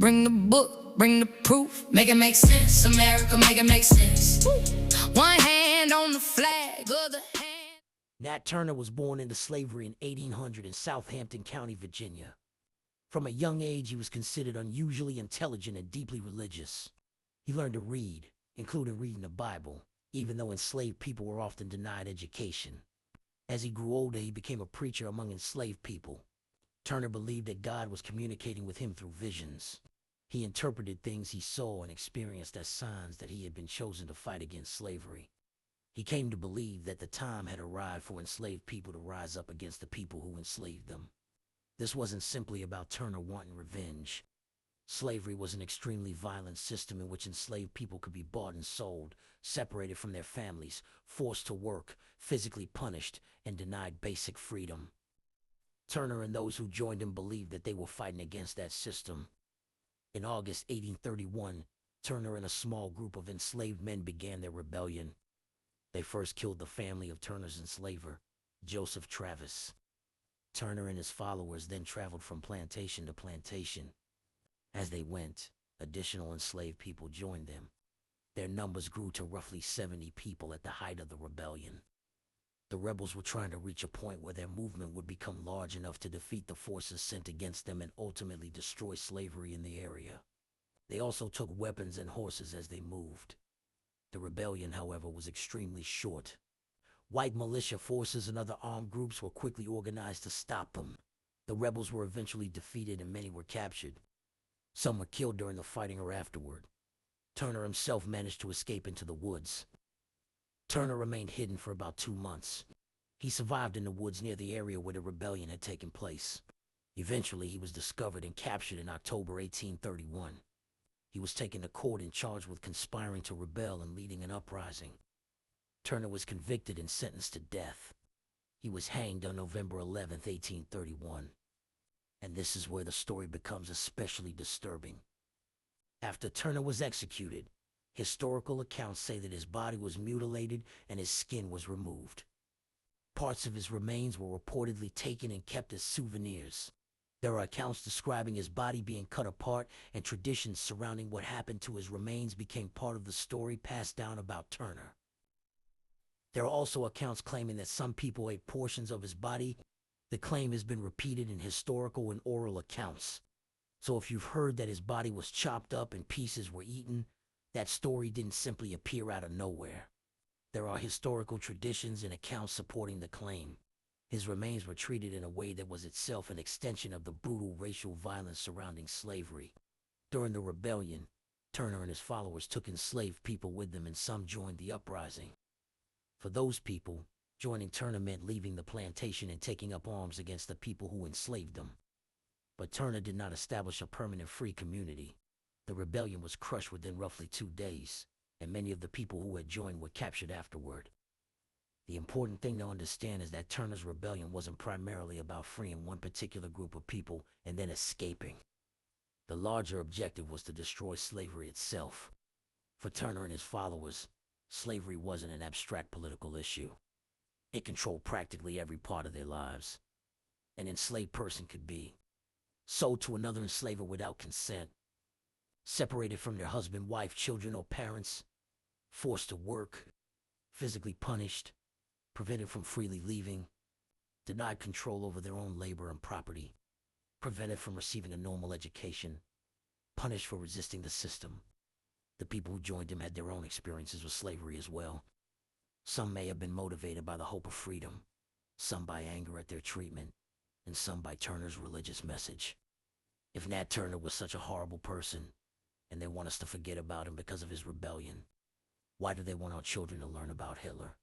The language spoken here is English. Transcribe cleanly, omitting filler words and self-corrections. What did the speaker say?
Bring the book, bring the proof. Make it make sense, America, make it make sense. One hand on the flag, other hand. Nat Turner was born into slavery in 1800 in Southampton County, Virginia. From a young age, he was considered unusually intelligent and deeply religious. He learned to read, including reading the Bible, even though enslaved people were often denied education. As he grew older, he became a preacher among enslaved people. Turner believed that God was communicating with him through visions. He interpreted things he saw and experienced as signs that he had been chosen to fight against slavery. He came to believe that the time had arrived for enslaved people to rise up against the people who enslaved them. This wasn't simply about Turner wanting revenge. Slavery was an extremely violent system in which enslaved people could be bought and sold, separated from their families, forced to work, physically punished, and denied basic freedom. Turner and those who joined him believed that they were fighting against that system. In August 1831, Turner and a small group of enslaved men began their rebellion. They first killed the family of Turner's enslaver, Joseph Travis. Turner and his followers then traveled from plantation to plantation. As they went, additional enslaved people joined them. Their numbers grew to roughly 70 people at the height of the rebellion. The rebels were trying to reach a point where their movement would become large enough to defeat the forces sent against them and ultimately destroy slavery in the area. They also took weapons and horses as they moved. The rebellion, however, was extremely short. White militia forces and other armed groups were quickly organized to stop them. The rebels were eventually defeated and many were captured. Some were killed during the fighting or afterward. Turner himself managed to escape into the woods. Turner remained hidden for about 2 months. He survived in the woods near the area where the rebellion had taken place. Eventually, he was discovered and captured in October 1831. He was taken to court and charged with conspiring to rebel and leading an uprising. Turner was convicted and sentenced to death. He was hanged on November 11, 1831. And this is where the story becomes especially disturbing. After Turner was executed, historical accounts say that his body was mutilated and his skin was removed. Parts of his remains were reportedly taken and kept as souvenirs. There are accounts describing his body being cut apart, and traditions surrounding what happened to his remains became part of the story passed down about Turner. There are also accounts claiming that some people ate portions of his body. The claim has been repeated in historical and oral accounts. So if you've heard that his body was chopped up and pieces were eaten, that story didn't simply appear out of nowhere. There are historical traditions and accounts supporting the claim. His remains were treated in a way that was itself an extension of the brutal racial violence surrounding slavery. During the rebellion, Turner and his followers took enslaved people with them, and some joined the uprising. For those people, joining Turner meant leaving the plantation and taking up arms against the people who enslaved them. But Turner did not establish a permanent free community. The rebellion was crushed within roughly 2 days, and many of the people who had joined were captured afterward. The important thing to understand is that Turner's rebellion wasn't primarily about freeing one particular group of people and then escaping. The larger objective was to destroy slavery itself. For Turner and his followers, slavery wasn't an abstract political issue. It controlled practically every part of their lives. An enslaved person could be sold to another enslaver without consent, separated from their husband, wife, children, or parents, forced to work, physically punished, prevented from freely leaving, denied control over their own labor and property, prevented from receiving a normal education, punished for resisting the system. The people who joined him had their own experiences with slavery as well. Some may have been motivated by the hope of freedom, some by anger at their treatment, and some by Turner's religious message. If Nat Turner was such a horrible person, and they want us to forget about him because of his rebellion, why do they want our children to learn about Hitler?